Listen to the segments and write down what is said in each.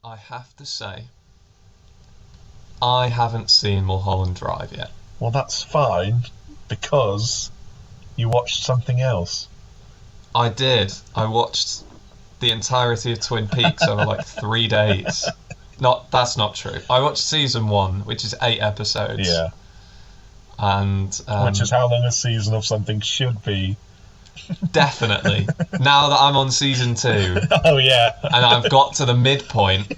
I have to say, I haven't seen Mulholland Drive yet. Well, that's fine, because you watched something else. I did. I watched the entirety of Twin Peaks over like 3 days. That's not true. I watched season 1, which is 8 episodes. Yeah. And which is how long a season of something should be. Definitely. Now that I'm on season 2. Oh yeah. And I've got to the midpoint.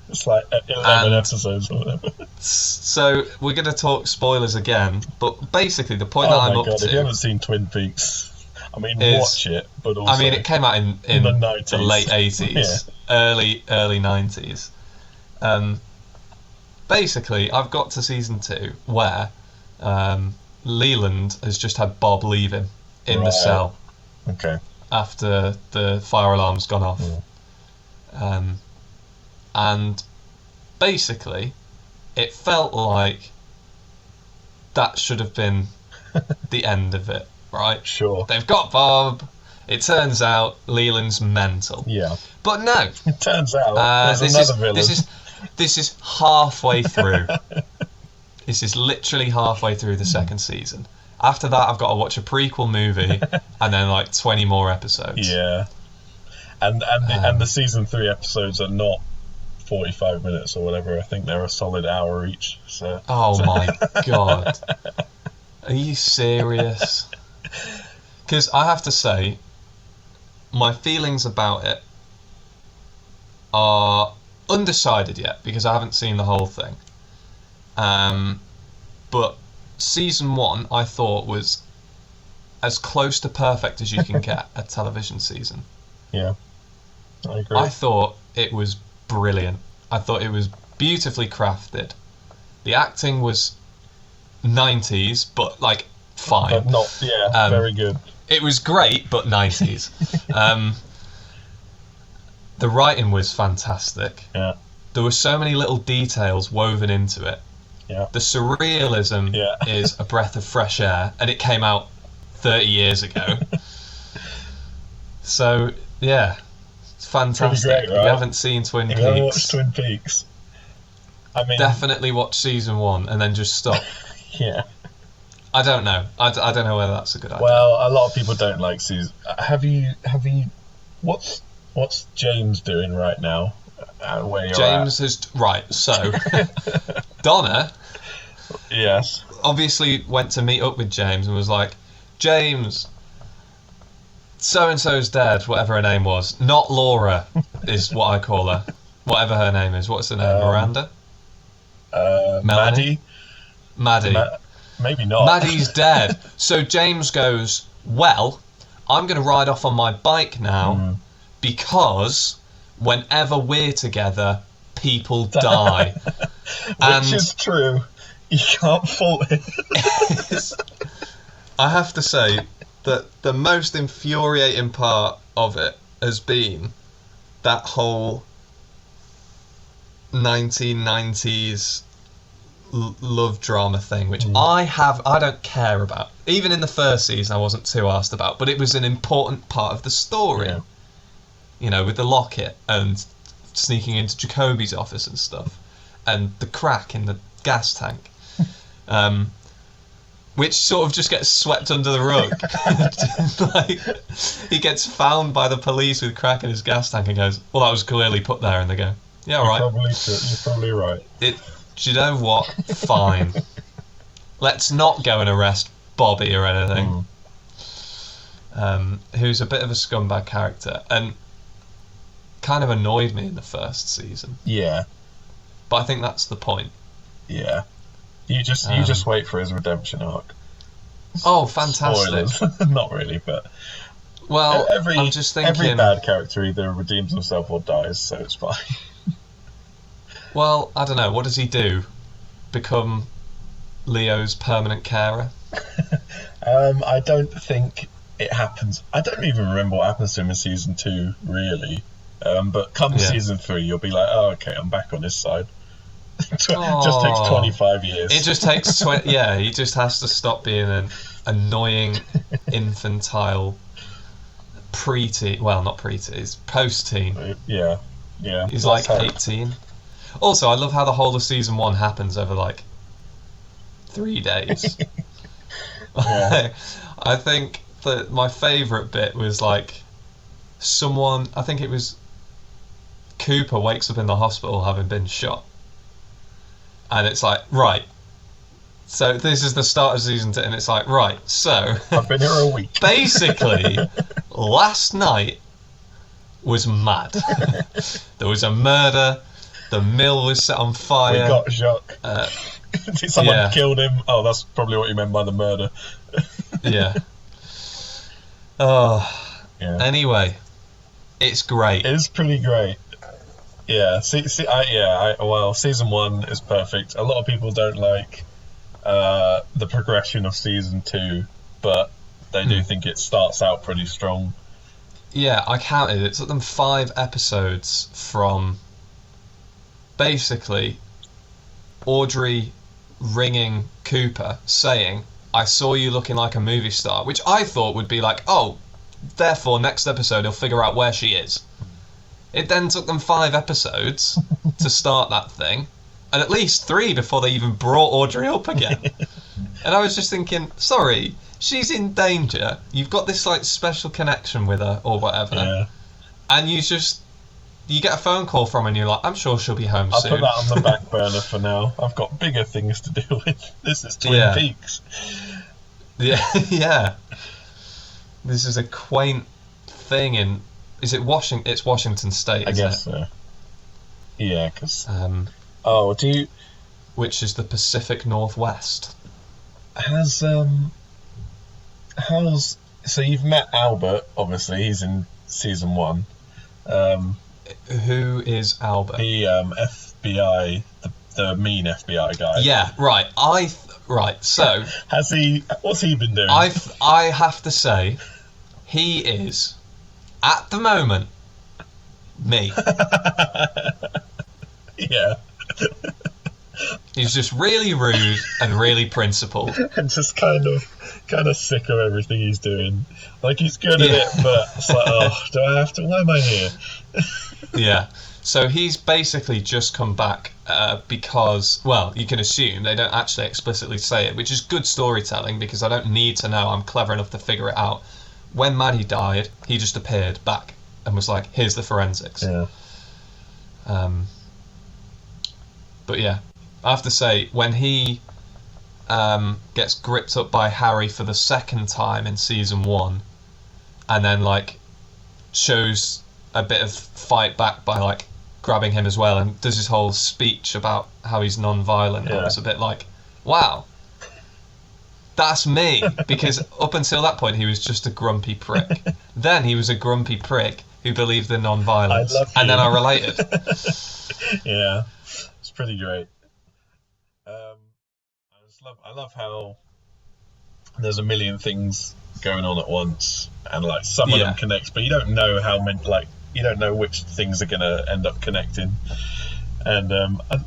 It's like 11 episodes or whatever. So we're going to talk spoilers again, but basically the point that I'm up to... if you haven't seen Twin Peaks, I mean, watch it, but also... I mean, it came out in the 90s. The late 80s, early 90s. Basically, I've got to season 2 where Leland has just had Bob leave him in the cell. Okay. After the fire alarm's gone off. And basically, it felt like that should have been the end of it, right? Sure. They've got Bob. It turns out Leland's mental. Yeah. But no. It turns out there's another villain. This is halfway through. This is literally halfway through the second season. After that, I've got to watch a prequel movie and then like 20 more episodes. Yeah. And the season 3 episodes are not 45 minutes or whatever. I think they're a solid hour each. So. Oh my god. Are you serious? Because I have to say, my feelings about it are undecided yet because I haven't seen the whole thing. But season 1 I thought was as close to perfect as you can get a television season. Yeah, I agree. I thought it was brilliant. I thought it was beautifully crafted. The acting was 90s, but like fine. But not, very good. It was great, but 90s. The writing was fantastic. Yeah. There were so many little details woven into it. Yeah. The surrealism is a breath of fresh air, and it came out 30 years ago. So, yeah, it's fantastic. Pretty great, right? If you haven't seen Twin Peaks... If you haven't watched Twin Peaks, I mean... Definitely watch season 1 and then just stop. Yeah. I don't know. I don't know whether that's a good idea. Well, a lot of people don't like season... Have you... What's James doing right now? Where you're James has... Right, so... Donna... Yes. Obviously went to meet up with James and was like, James, so-and-so's dead, whatever her name was. Not Laura is what I call her. Whatever her name is. What's her name? Miranda? Maddie? Maddie. Maybe not. Maddie's dead. So James goes, well, I'm going to ride off on my bike now because whenever we're together, people die. Which is true. You can't fault it. I have to say that the most infuriating part of it has been that whole 1990s love drama thing, which I don't care about. Even in the first season I wasn't too arsed about, but it was an important part of the story. Yeah. You know, with the locket and sneaking into Jacoby's office and stuff, and the crack in the gas tank. Which sort of just gets swept under the rug. Like, he gets found by the police with crack in his gas tank and goes, well, that was clearly put there, and they go, yeah, all right. You're probably right. Do you know what? Fine. Let's not go and arrest Bobby or anything. Who's a bit of a scumbag character and kind of annoyed me in the first season. Yeah. But I think that's the point. Yeah. You just wait for his redemption arc. Oh, fantastic. Spoilers. Not really, but... Well, I'm just thinking... Every bad character either redeems himself or dies, so it's fine. Well, I don't know. What does he do? Become Leo's permanent carer? I don't think it happens. I don't even remember what happens to him in season 2, really. But come season 3, you'll be like, oh, okay, I'm back on his side. It just takes 25 years. It just takes 20... Yeah, he just has to stop being an annoying, infantile, pre-teen... Well, not pre-teen, it's post-teen. Yeah. Yeah. He's like 18. Also, I love how the whole of season 1 happens over like 3 days. Yeah. I think that my favourite bit was like someone, I think it was Cooper, wakes up in the hospital having been shot. And it's like, right. So this is the start of season 2, and it's like, right, so I've been here a week. Basically, last night was mad. There was a murder, the mill was set on fire. We got Jacques. Did someone killed him? Oh, that's probably what you meant by the murder. Yeah. Oh. Yeah. Anyway, it's great. It's pretty great. Yeah. Well, season 1 is perfect. A lot of people don't like the progression of season 2, but they do think it starts out pretty strong. Yeah, I counted. It took them 5 episodes from basically Audrey ringing Cooper saying, I saw you looking like a movie star, which I thought would be like, oh, therefore next episode he'll figure out where she is. It then took them 5 episodes to start that thing, and at least 3 before they even brought Audrey up again. And I was just thinking, sorry, she's in danger. You've got this like special connection with her or whatever, and you get a phone call from her and you're like, I'm sure she'll be home soon. I'll put that on the back burner for now. I've got bigger things to deal with. This is Twin Peaks. Yeah, yeah. This is a quaint thing in... Is it Washington? It's Washington State, I guess so. Yeah, because... Which is the Pacific Northwest. So you've met Albert, obviously. He's in season 1. Who is Albert? The FBI, the mean FBI guy. Yeah, right. So what's he been doing? I have to say, he is, at the moment, me. Yeah. He's just really rude and really principled. And just kind of sick of everything he's doing. Like, he's good at it, but it's like, oh, do I have to? Why am I here? Yeah. So he's basically just come back because, well, you can assume they don't actually explicitly say it, which is good storytelling because I don't need to know. I'm clever enough to figure it out. When Maddie died, he just appeared back and was like, here's the forensics. Yeah. But yeah, I have to say, when he gets gripped up by Harry for the second time in season 1, and then like shows a bit of fight back by like grabbing him as well, and does his whole speech about how he's non-violent, I was a bit like, wow, that's me, because up until that point he was just a grumpy prick. Then he was a grumpy prick who believed in non-violence, and then I related. Yeah, it's pretty great. I love how there's a million things going on at once, and like some of them connect, but you don't know how many. Like, you don't know which things are gonna end up connecting. And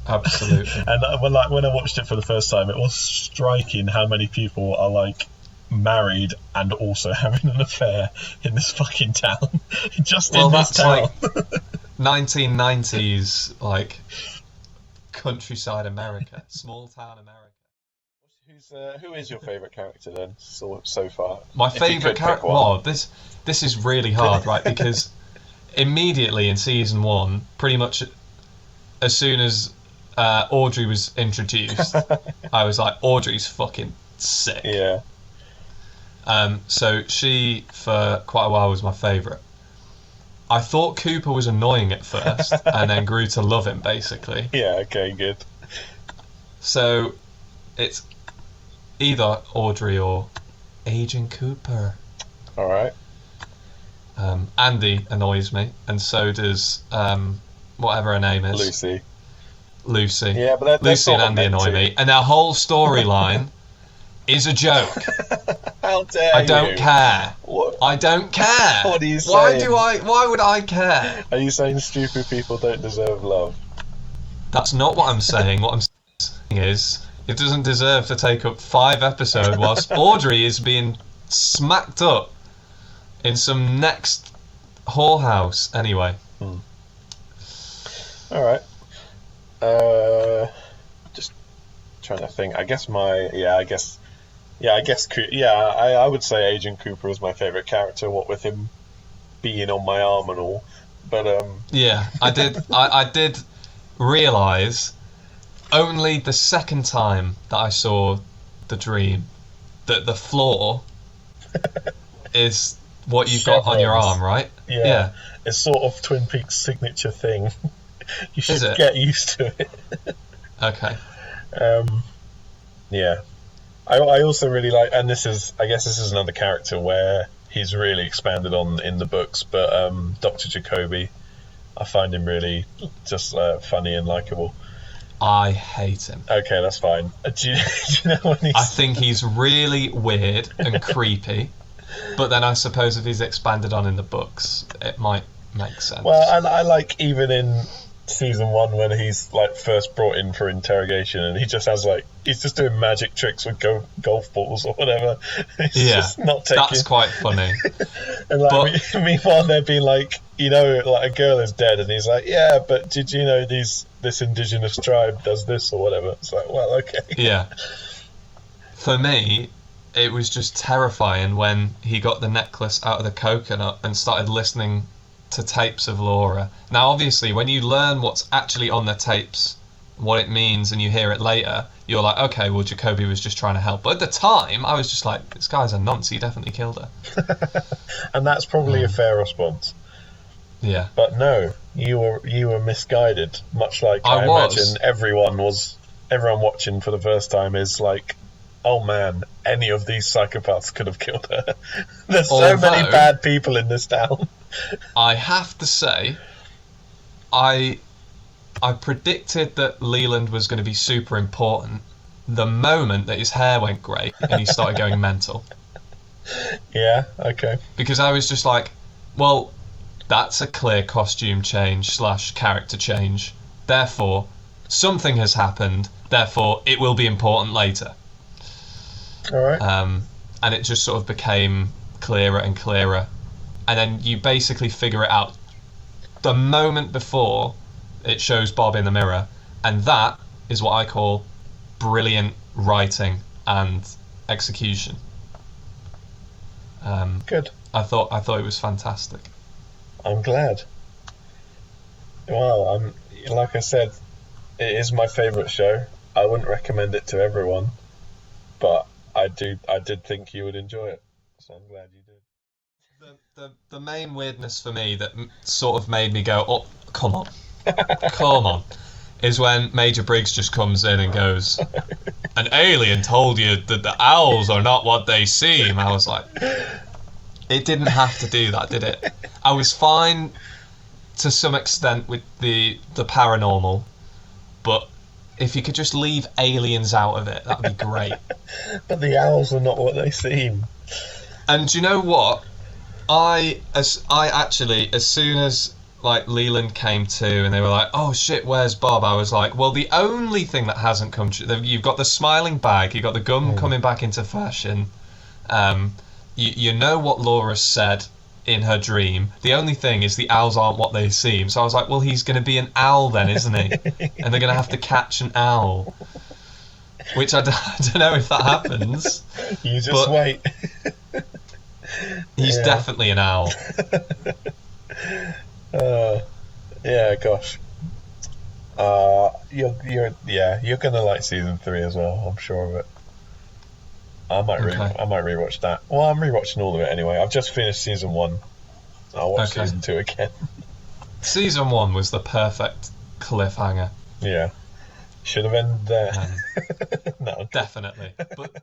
absolutely. And when I watched it for the first time, it was striking how many people are like married and also having an affair in this fucking town. Just in this town. Like 1990s, like countryside America, small town America. Who is your favourite character then so far? My favourite character. Well, this is really hard, right? Because immediately in season 1, pretty much as soon as Audrey was introduced, I was like, Audrey's fucking sick. Yeah. So she, for quite a while, was my favourite. I thought Cooper was annoying at first, and then grew to love him, basically. Yeah. Okay. Good. So it's either Audrey or Agent Cooper. All right. Andy annoys me, and so does whatever her name is. Lucy. Yeah, but Lucy and Andy annoy me, and their whole storyline is a joke. How dare you? I don't care. What? I don't care. What are you saying? Why would I care? Are you saying stupid people don't deserve love? That's not what I'm saying. What I'm saying is, it doesn't deserve to take up 5 episodes whilst Audrey is being smacked up in some next whorehouse. Anyway. All right. Just trying to think. I guess I would say Agent Cooper is my favorite character. What with him being on my arm and all, but Yeah, I did realise only the second time that I saw the dream that the floor is what you've got on your chevrons. arm, right? Yeah, Yeah. it's sort of Twin Peaks' signature thing. You Is should it? get used to it. Okay. Um, yeah, I also really like, and I guess this is another character where he's really expanded on in the books, but Dr. Jacoby, I find him really just funny and likable. I hate him. Okay, that's fine. Do you know when I he's... think he's really weird and creepy, but then I suppose if he's expanded on in the books, it might make sense. Well, I like even in season 1 when he's like first brought in for interrogation and he just has like he's just doing magic tricks with golf balls or whatever. He's just not taking. That's quite funny. And like But meanwhile they're being like, like a girl is dead and he's like, yeah, but did you know this indigenous tribe does this or whatever? It's like, well, okay. yeah, for me, it was just terrifying when he got the necklace out of the coconut and started listening to tapes of Laura. Now, obviously, when you learn what's actually on the tapes, what it means, and you hear it later, you're like, okay, well, Jacoby was just trying to help. But at the time, I was just like, this guy's a nonce. He definitely killed her. And that's probably a fair response. Yeah. But no, you were misguided. Much like I imagine everyone watching for the first time is like, oh man, any of these psychopaths could have killed her. There's so many bad people in this town. I have to say, I predicted that Leland was going to be super important the moment that his hair went grey and he started going mental. Yeah, okay. Because I was just like, well, that's a clear costume change / character change. Therefore, something has happened. Therefore, it will be important later. All right. And it just sort of became clearer and clearer. And then you basically figure it out the moment before it shows Bob in the mirror. And that is what I call brilliant writing and execution. Good. I thought it was fantastic. I'm glad. Well, like I said, it is my favourite show. I wouldn't recommend it to everyone, but I did think you would enjoy it, so I'm glad you did. The main weirdness for me that sort of made me go, oh, come on, come on, is when Major Briggs just comes in and goes, an alien told you that the owls are not what they seem. I was like, it didn't have to do that, did it? I was fine to some extent with the paranormal, but if you could just leave aliens out of it, that'd be great. But the owls are not what they seem. And do you know what? I actually, as soon as like Leland came to and they were like, oh shit, where's Bob? I was like, well, the only thing that hasn't come true, you've got the smiling bag, you've got the gun coming back into fashion. You know what Laura said in her dream. The only thing is the owls aren't what they seem. So I was like, well, he's going to be an owl then, isn't he? And they're going to have to catch an owl. Which I don't know if that happens. You just wait. He's definitely an owl. Yeah, gosh. You're gonna like season 3 as well. I'm sure of it. I might rewatch that. Well, I'm rewatching all of it anyway. I've just finished season 1. I'll watch season 2 again. Season 1 was the perfect cliffhanger. Yeah, should have ended there. No, definitely. But